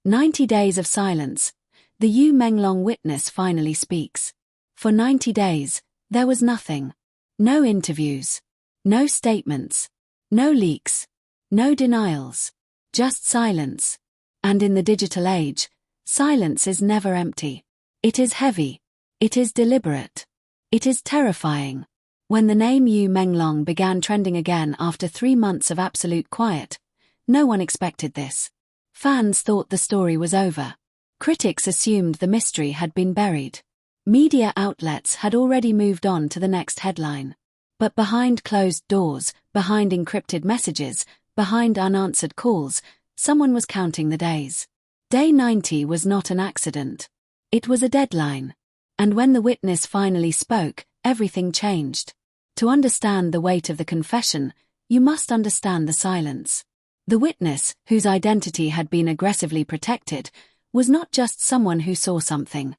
90 days of silence. The Yu Menglong witness finally speaks. For 90 days, there was nothing. No interviews. No statements. No leaks. No denials. Just silence. And in the digital age, silence is never empty. It is heavy. It is deliberate. It is terrifying. When the name Yu Menglong began trending again after 3 months of absolute quiet, no one expected this. Fans thought the story was over. Critics assumed the mystery had been buried. Media outlets had already moved on to the next headline. But behind closed doors, behind encrypted messages, behind unanswered calls, someone was counting the days. Day 90 was not an accident. It was a deadline. And when the witness finally spoke, everything changed. To understand the weight of the confession, you must understand the silence. The witness, whose identity had been aggressively protected, was not just someone who saw something.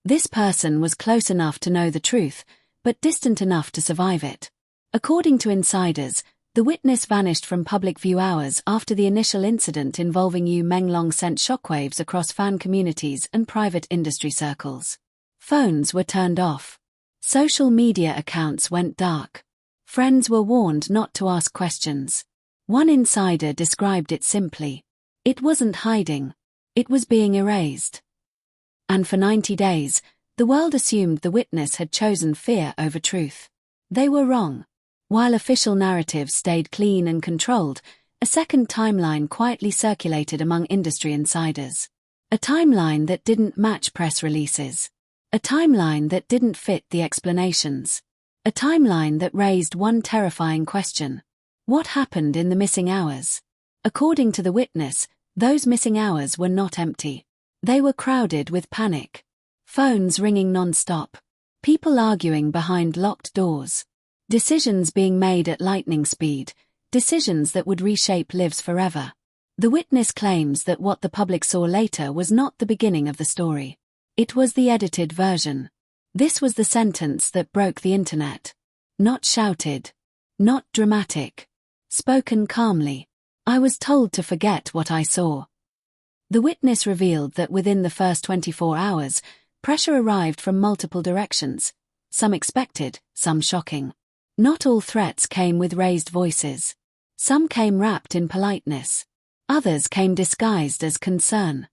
This person was close enough to know the truth, but distant enough to survive it. According to insiders, the witness vanished from public view hours after the initial incident involving Yu Menglong sent shockwaves across fan communities and private industry circles. Phones were turned off. Social media accounts went dark. Friends were warned not to ask questions. One insider described it simply. It wasn't hiding. It was being erased. And for 90 days, the world assumed the witness had chosen fear over truth. They were wrong. While official narratives stayed clean and controlled, a second timeline quietly circulated among industry insiders. A timeline that didn't match press releases. A timeline that didn't fit the explanations. A timeline that raised one terrifying question. What happened in the missing hours? According to the witness, those missing hours were not empty. They were crowded with panic. Phones ringing non-stop. People arguing behind locked doors. Decisions being made at lightning speed. Decisions that would reshape lives forever. The witness claims that what the public saw later was not the beginning of the story. It was the edited version. This was the sentence that broke the internet. Not shouted. Not dramatic. Spoken calmly. I was told to forget what I saw. The witness revealed that within the first 24 hours, pressure arrived from multiple directions. Some expected, some shocking. Not all threats came with raised voices. Some came wrapped in politeness. Others came disguised as concern.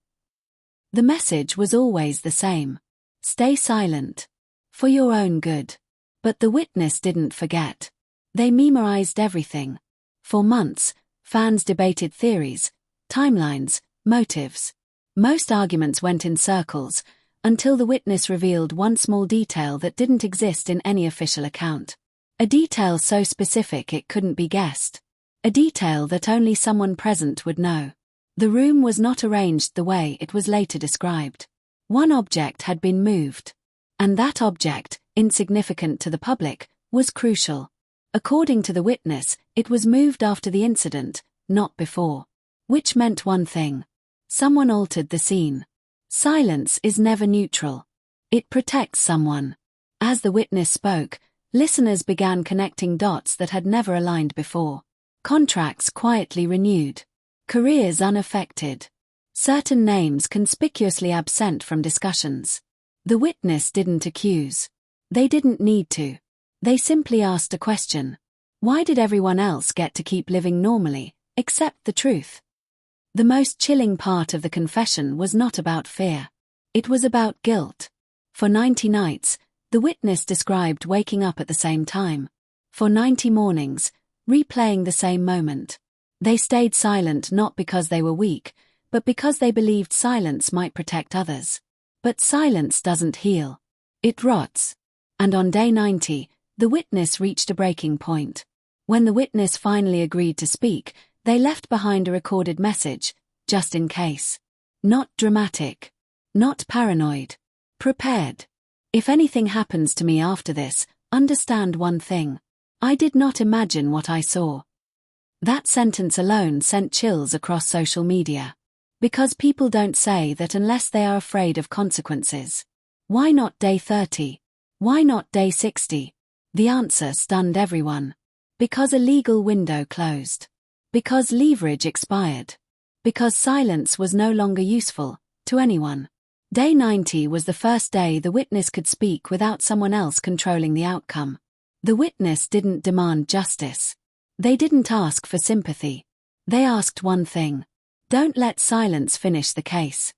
The message was always the same. Stay silent. For your own good. But the witness didn't forget. They memorized everything. For months, fans debated theories, timelines, motives. Most arguments went in circles, until the witness revealed one small detail that didn't exist in any official account. A detail so specific it couldn't be guessed. A detail that only someone present would know. The room was not arranged the way it was later described. One object had been moved. And that object, insignificant to the public, was crucial. According to the witness, it was moved after the incident, not before. Which meant one thing. Someone altered the scene. Silence is never neutral. It protects someone. As the witness spoke, listeners began connecting dots that had never aligned before. Contracts quietly renewed. Careers unaffected. Certain names conspicuously absent from discussions. The witness didn't accuse. They didn't need to. They simply asked a question. Why did everyone else get to keep living normally, except the truth? The most chilling part of the confession was not about fear. It was about guilt. For 90 nights, the witness described waking up at the same time. For 90 mornings, replaying the same moment. They stayed silent not because they were weak, but because they believed silence might protect others. But silence doesn't heal. It rots. And on day 90, the witness reached a breaking point. When the witness finally agreed to speak, they left behind a recorded message, just in case. Not dramatic. Not paranoid. Prepared. If anything happens to me after this, understand one thing. I did not imagine what I saw. That sentence alone sent chills across social media. Because people don't say that unless they are afraid of consequences. Why not day 30? Why not day 60? The answer stunned everyone. Because a legal window closed. Because leverage expired. because silence was no longer useful to anyone. Day 90 was the first day the witness could speak without someone else controlling the outcome. The witness didn't demand justice. They didn't ask for sympathy. They asked one thing: don't let silence finish the case.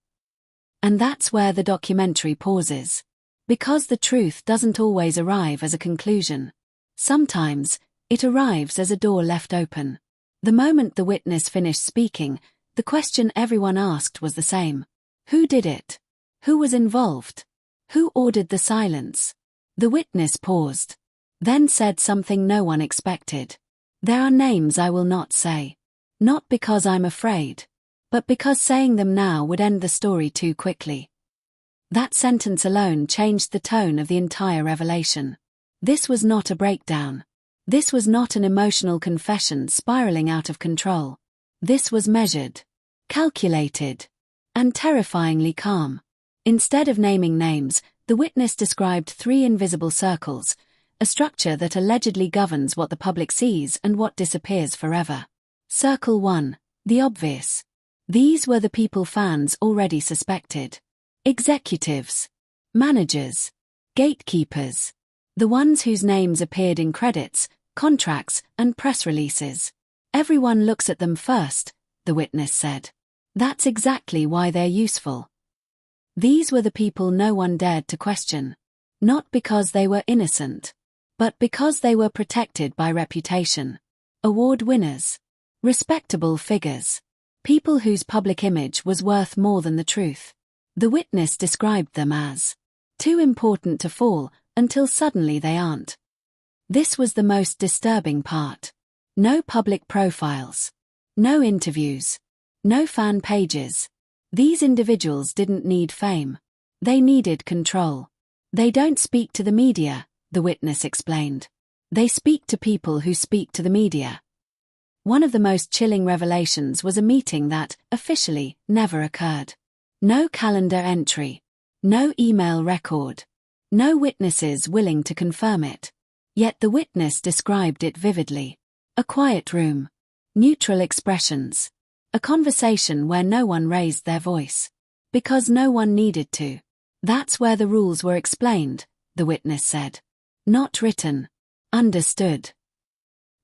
And that's where the documentary pauses. Because the truth doesn't always arrive as a conclusion. Sometimes, it arrives as a door left open. The moment the witness finished speaking, the question everyone asked was the same. Who did it? Who was involved? Who ordered the silence? The witness paused. Then said something no one expected. There are names I will not say. Not because I'm afraid, but because saying them now would end the story too quickly. That sentence alone changed the tone of the entire revelation. This was not a breakdown. This was not an emotional confession spiraling out of control. This was measured, calculated, and terrifyingly calm. Instead of naming names, the witness described 3 invisible circles, a structure that allegedly governs what the public sees and what disappears forever. Circle 1, the obvious. These were the people fans already suspected. Executives, managers, gatekeepers. The ones whose names appeared in credits, contracts, and press releases. Everyone looks at them first, the witness said. That's exactly why they're useful. These were the people no one dared to question. Not because they were innocent, but because they were protected by reputation. Award winners. Respectable figures. People whose public image was worth more than the truth. The witness described them as too important to fall until suddenly they aren't. This was the most disturbing part. No public profiles. No interviews. No fan pages. These individuals didn't need fame. They needed control. They don't speak to the media, the witness explained. They speak to people who speak to the media. One of the most chilling revelations was a meeting that, officially, never occurred. No calendar entry. No email record. No witnesses willing to confirm it. Yet the witness described it vividly. A quiet room. Neutral expressions. A conversation where no one raised their voice. Because no one needed to. That's where the rules were explained, the witness said. Not written. Understood.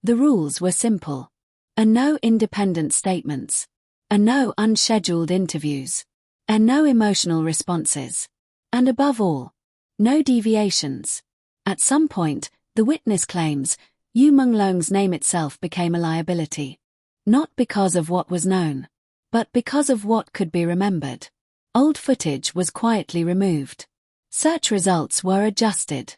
The rules were simple. No independent statements. No unscheduled interviews. No emotional responses. And above all, no deviations. At some point, the witness claims, Yu Menglong's name itself became a liability. Not because of what was known, but because of what could be remembered. Old footage was quietly removed. Search results were adjusted.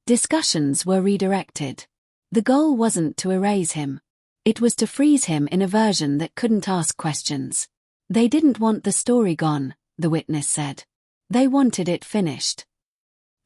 Discussions were redirected. The goal wasn't to erase him. It was to freeze him in a version that couldn't ask questions. They didn't want the story gone, the witness said. They wanted it finished.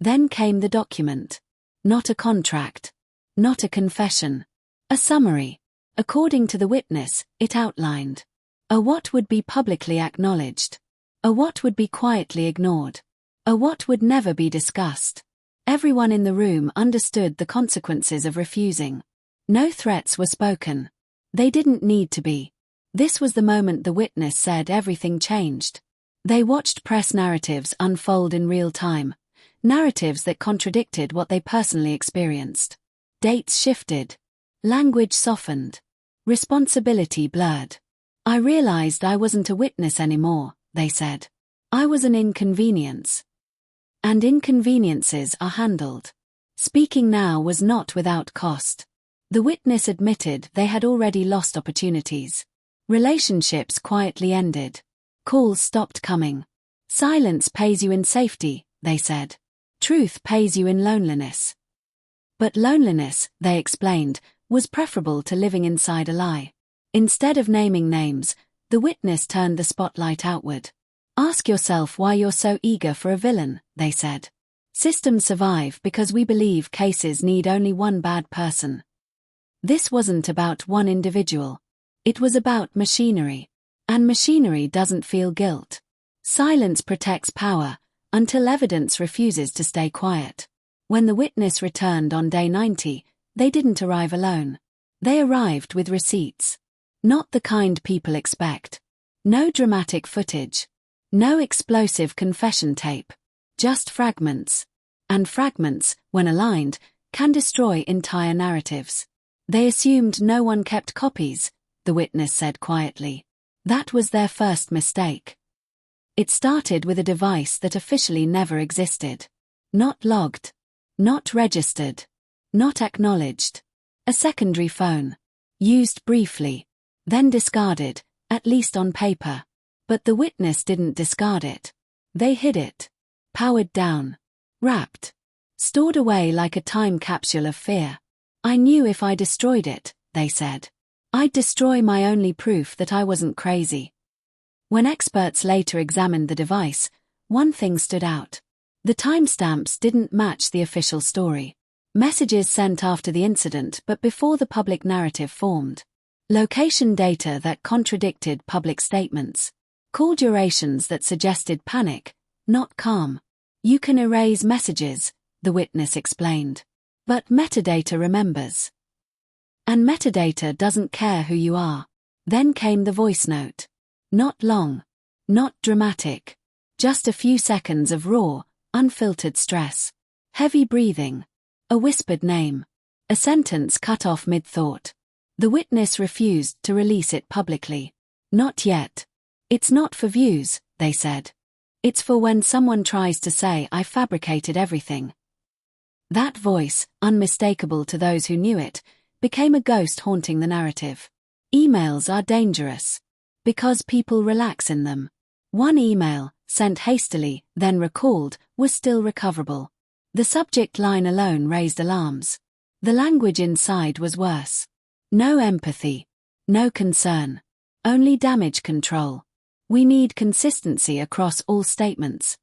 Then came the document. Not a contract. Not a confession. A summary. According to the witness, it outlined a what would be publicly acknowledged, a what would be quietly ignored, a what would never be discussed. Everyone in the room understood the consequences of refusing. No threats were spoken. They didn't need to be. This was the moment the witness said everything changed. They watched press narratives unfold in real time, narratives that contradicted what they personally experienced. Dates shifted. Language softened. Responsibility blurred. I realized I wasn't a witness anymore, they said. I was an inconvenience. And inconveniences are handled. Speaking now was not without cost. The witness admitted they had already lost opportunities. Relationships quietly ended. Calls stopped coming. Silence pays you in safety, they said. Truth pays you in loneliness. But loneliness, they explained, was preferable to living inside a lie. Instead of naming names, the witness turned the spotlight outward. Ask yourself why you're so eager for a villain, they said. Systems survive because we believe cases need only one bad person. This wasn't about one individual. It was about machinery. And machinery doesn't feel guilt. Silence protects power, until evidence refuses to stay quiet. When the witness returned on day 90, they didn't arrive alone. They arrived with receipts. Not the kind people expect. No dramatic footage. No explosive confession tape. Just fragments. And fragments, when aligned, can destroy entire narratives. They assumed no one kept copies, the witness said quietly. That was their first mistake. It started with a device that officially never existed. Not logged. Not registered. Not acknowledged. A secondary phone. Used briefly. Then discarded, at least on paper. But the witness didn't discard it. They hid it. Powered down. Wrapped. Stored away like a time capsule of fear. I knew if I destroyed it, they said, I'd destroy my only proof that I wasn't crazy. When experts later examined the device, one thing stood out. The timestamps didn't match the official story. Messages sent after the incident but before the public narrative formed. Location data that contradicted public statements. Call durations that suggested panic, not calm. You can erase messages, the witness explained. But metadata remembers. And metadata doesn't care who you are. Then came the voice note. Not long. Not dramatic. Just a few seconds of raw, unfiltered stress. Heavy breathing. A whispered name. A sentence cut off mid-thought. The witness refused to release it publicly. Not yet. It's not for views, they said. It's for when someone tries to say I fabricated everything. That voice, unmistakable to those who knew it, became a ghost haunting the narrative. Emails are dangerous. Because people relax in them. One email, sent hastily, then recalled, was still recoverable. The subject line alone raised alarms. The language inside was worse. No empathy. No concern. Only damage control. We need consistency across all statements.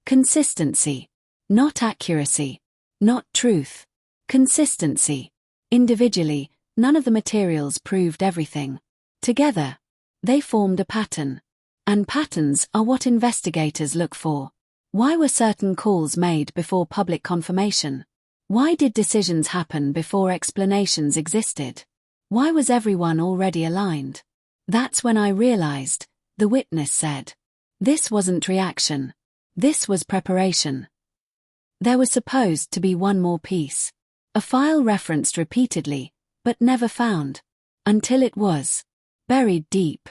Consistency. Not accuracy. Not truth. Consistency. Individually, none of the materials proved everything. Together, they formed a pattern. And patterns are what investigators look for. Why were certain calls made before public confirmation? Why did decisions happen before explanations existed? Why was everyone already aligned? That's when I realized, the witness said. This wasn't reaction. This was preparation. There was supposed to be one more piece. A file referenced repeatedly, but never found. Until it was. Buried deep.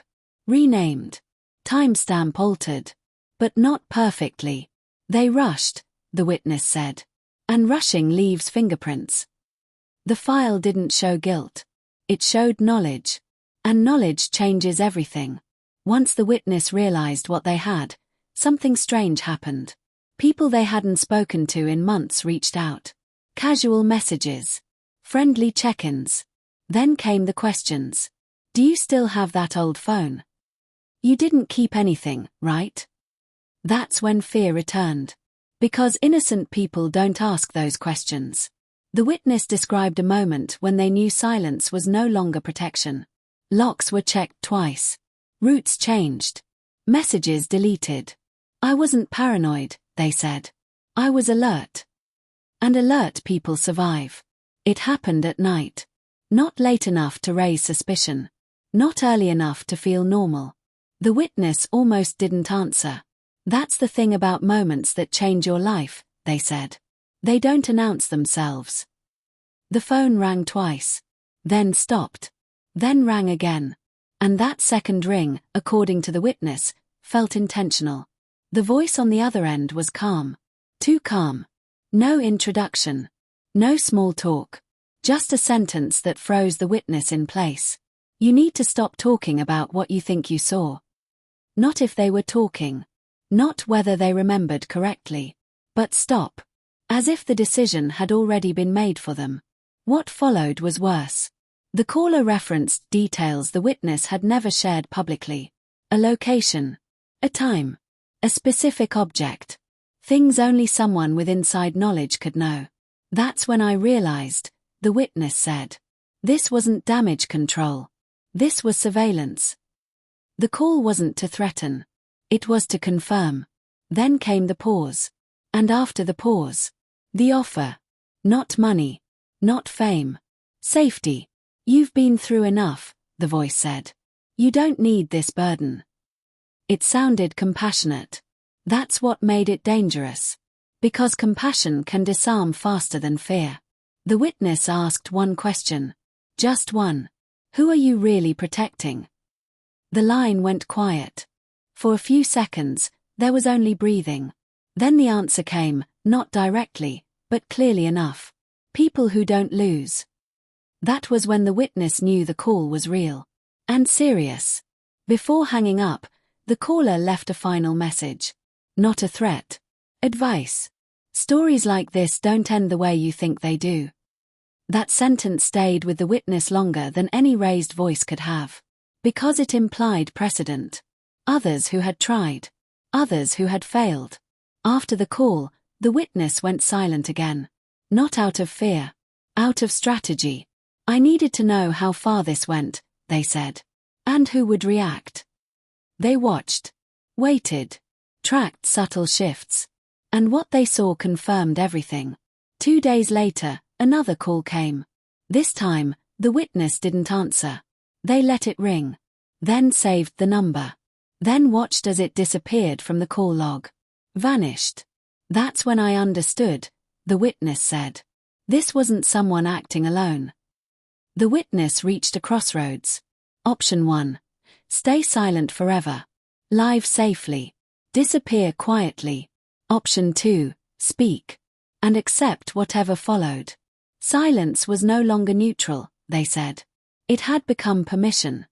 Renamed. Timestamp altered. But not perfectly. They rushed, the witness said. And rushing leaves fingerprints. The file didn't show guilt. It showed knowledge. And knowledge changes everything. Once the witness realized what they had, something strange happened. People they hadn't spoken to in months reached out. Casual messages. Friendly check-ins. Then came the questions. Do you still have that old phone? You didn't keep anything, right? That's when fear returned. Because innocent people don't ask those questions. The witness described a moment when they knew silence was no longer protection. Locks were checked twice. Routes changed. Messages deleted. I wasn't paranoid, they said. I was alert. And alert people survive. It happened at night. Not late enough to raise suspicion. Not early enough to feel normal. The witness almost didn't answer. That's the thing about moments that change your life, they said. They don't announce themselves. The phone rang twice. Then stopped. Then rang again. And that second ring, according to the witness, felt intentional. The voice on the other end was calm. Too calm. No introduction. No small talk. Just a sentence that froze the witness in place. You need to stop talking about what you think you saw. Not if they were talking. Not whether they remembered correctly. But stop. As if the decision had already been made for them. What followed was worse. The caller referenced details the witness had never shared publicly. A location. A time. A specific object. Things only someone with inside knowledge could know. That's when I realized, the witness said. This wasn't damage control. This was surveillance. The call wasn't to threaten. It was to confirm. Then came the pause. And after the pause, the offer. Not money. Not fame. Safety. You've been through enough, the voice said. You don't need this burden. It sounded compassionate. That's what made it dangerous. Because compassion can disarm faster than fear. The witness asked one question. Just one. Who are you really protecting? The line went quiet. For a few seconds, there was only breathing. Then the answer came, not directly, but clearly enough. People who don't lose. That was when the witness knew the call was real. And serious. Before hanging up, the caller left a final message. Not a threat. Advice. Stories like this don't end the way you think they do. That sentence stayed with the witness longer than any raised voice could have. Because it implied precedent. Others who had tried. Others who had failed. After the call, the witness went silent again. Not out of fear. Out of strategy. I needed to know how far this went, they said. And who would react. They watched. Waited. Tracked subtle shifts. And what they saw confirmed everything. 2 days later, another call came. This time, the witness didn't answer. They let it ring. Then saved the number. Then watched as it disappeared from the call log. Vanished. That's when I understood, the witness said. This wasn't someone acting alone. The witness reached a crossroads. Option 1. Stay silent forever. Live safely. Disappear quietly. Option 2. Speak. And accept whatever followed. Silence was no longer neutral, they said. It had become permission.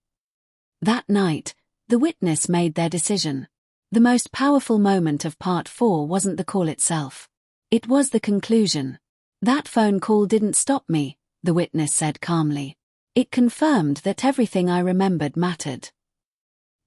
That night, the witness made their decision. The most powerful moment of part 4 wasn't the call itself. It was the conclusion. That phone call didn't stop me, the witness said calmly. It confirmed that everything I remembered mattered.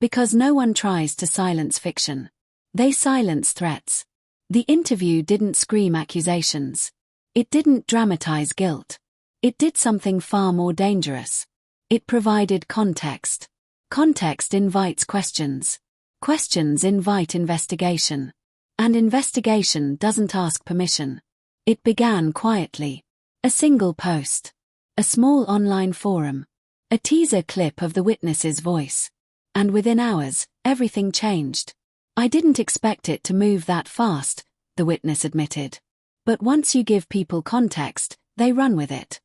Because no one tries to silence fiction. They silence threats. The interview didn't scream accusations. It didn't dramatize guilt. It did something far more dangerous. It provided context. Context invites questions. Questions invite investigation. And investigation doesn't ask permission. It began quietly. A single post. A small online forum. A teaser clip of the witness's voice. And within hours, everything changed. I didn't expect it to move that fast, the witness admitted. But once you give people context, they run with it.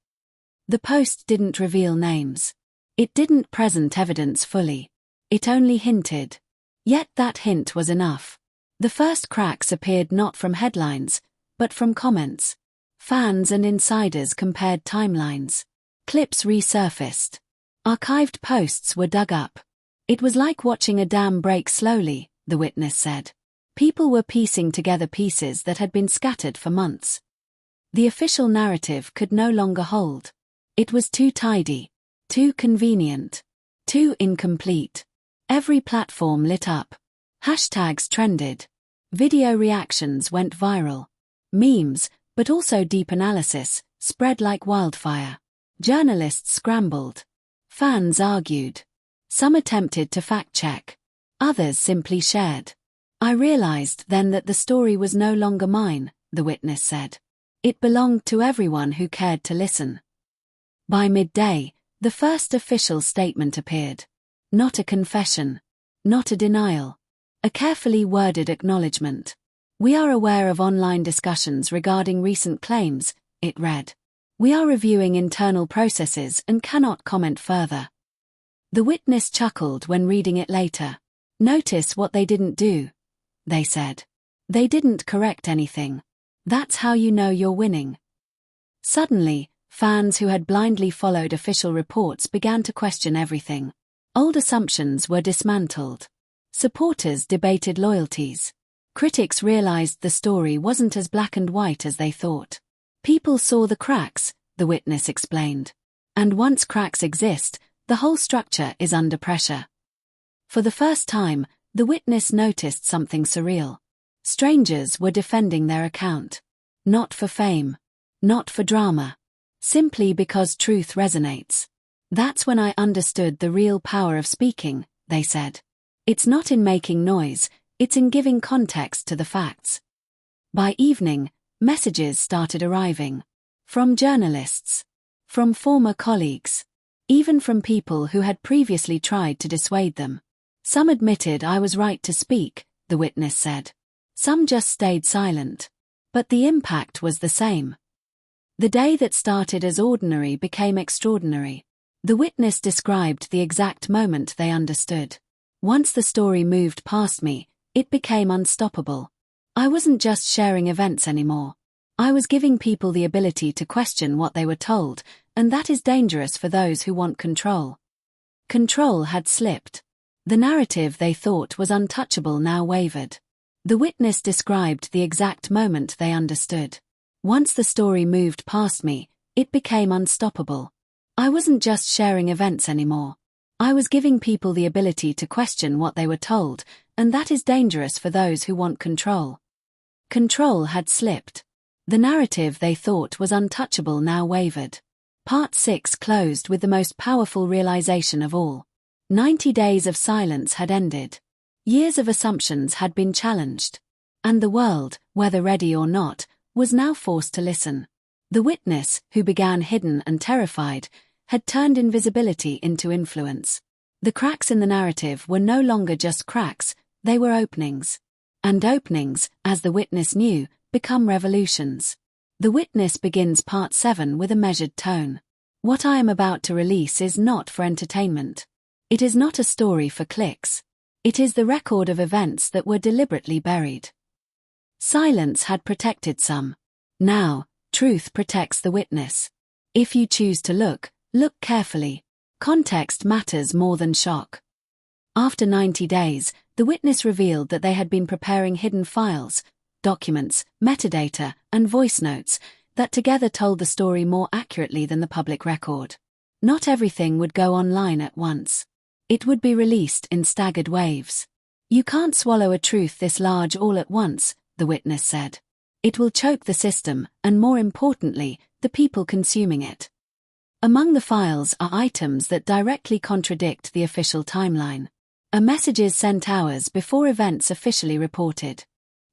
The post didn't reveal names. It didn't present evidence fully. It only hinted. Yet that hint was enough. The first cracks appeared not from headlines, but from comments. Fans and insiders compared timelines. Clips resurfaced. Archived posts were dug up. It was like watching a dam break slowly, the witness said. People were piecing together pieces that had been scattered for months. The official narrative could no longer hold. It was too tidy, too convenient, too incomplete. Every platform lit up. Hashtags trended. Video reactions went viral. Memes, but also deep analysis, spread like wildfire. Journalists scrambled. Fans argued. Some attempted to fact-check. Others simply shared. I realized then that the story was no longer mine, the witness said. It belonged to everyone who cared to listen. By midday, the first official statement appeared. Not a confession. Not a denial. A carefully worded acknowledgement. We are aware of online discussions regarding recent claims, it read. We are reviewing internal processes and cannot comment further. The witness chuckled when reading it later. Notice what they didn't do, they said. They didn't correct anything. That's how you know you're winning. Suddenly, fans who had blindly followed official reports began to question everything. Old assumptions were dismantled. Supporters debated loyalties. Critics realized the story wasn't as black and white as they thought. People saw the cracks, the witness explained. And once cracks exist, the whole structure is under pressure. For the first time, the witness noticed something surreal. Strangers were defending their account. Not for fame. Not for drama. Simply because truth resonates. That's when I understood the real power of speaking, they said. It's not in making noise, it's in giving context to the facts. By evening, messages started arriving. From journalists. From former colleagues. Even from people who had previously tried to dissuade them. Some admitted I was right to speak, the witness said. Some just stayed silent. But the impact was the same. The day that started as ordinary became extraordinary. The witness described the exact moment they understood. Once the story moved past me, it became unstoppable. I wasn't just sharing events anymore. I was giving people the ability to question what they were told, and that is dangerous for those who want control. Control had slipped. The narrative they thought was untouchable now wavered. The witness described the exact moment they understood. Once the story moved past me, it became unstoppable. I wasn't just sharing events anymore. I was giving people the ability to question what they were told, and that is dangerous for those who want control. Control had slipped. The narrative they thought was untouchable now wavered. Part 6 closed with the most powerful realization of all. 90 days of silence had ended. Years of assumptions had been challenged. And the world, whether ready or not, was now forced to listen. The witness, who began hidden and terrified, had turned invisibility into influence. The cracks in the narrative were no longer just cracks, they were openings. And openings, as the witness knew, become revolutions. The witness begins part 7 with a measured tone. What I am about to release is not for entertainment. It is not a story for clicks. It is the record of events that were deliberately buried. Silence had protected some. Now, truth protects the witness. If you choose to look carefully. Context matters more than shock. After 90 days, the witness revealed that they had been preparing hidden files, documents, metadata, and voice notes that together told the story more accurately than the public record. Not everything would go online at once. It would be released in staggered waves. You can't swallow a truth this large all at once, the witness said. It will choke the system, and more importantly, the people consuming it. Among the files are items that directly contradict the official timeline. Messages sent hours before events officially reported.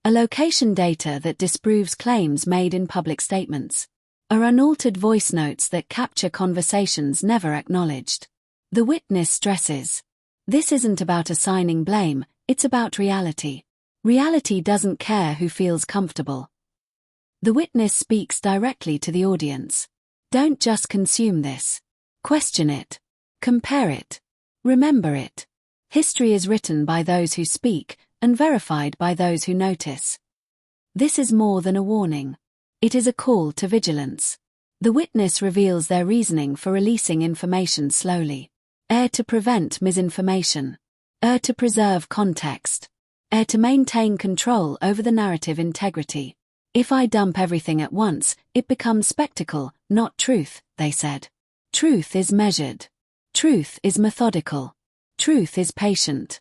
Location data that disproves claims made in public statements. Unaltered voice notes that capture conversations never acknowledged. The witness stresses. This isn't about assigning blame, it's about reality. Reality doesn't care who feels comfortable. The witness speaks directly to the audience. Don't just consume this. Question it. Compare it. Remember it. History is written by those who speak, and verified by those who notice. This is more than a warning. It is a call to vigilance. The witness reveals their reasoning for releasing information slowly. To prevent misinformation. To preserve context. To maintain control over the narrative integrity. If I dump everything at once, it becomes spectacle, not truth, they said. Truth is measured. Truth is methodical. Truth is patient.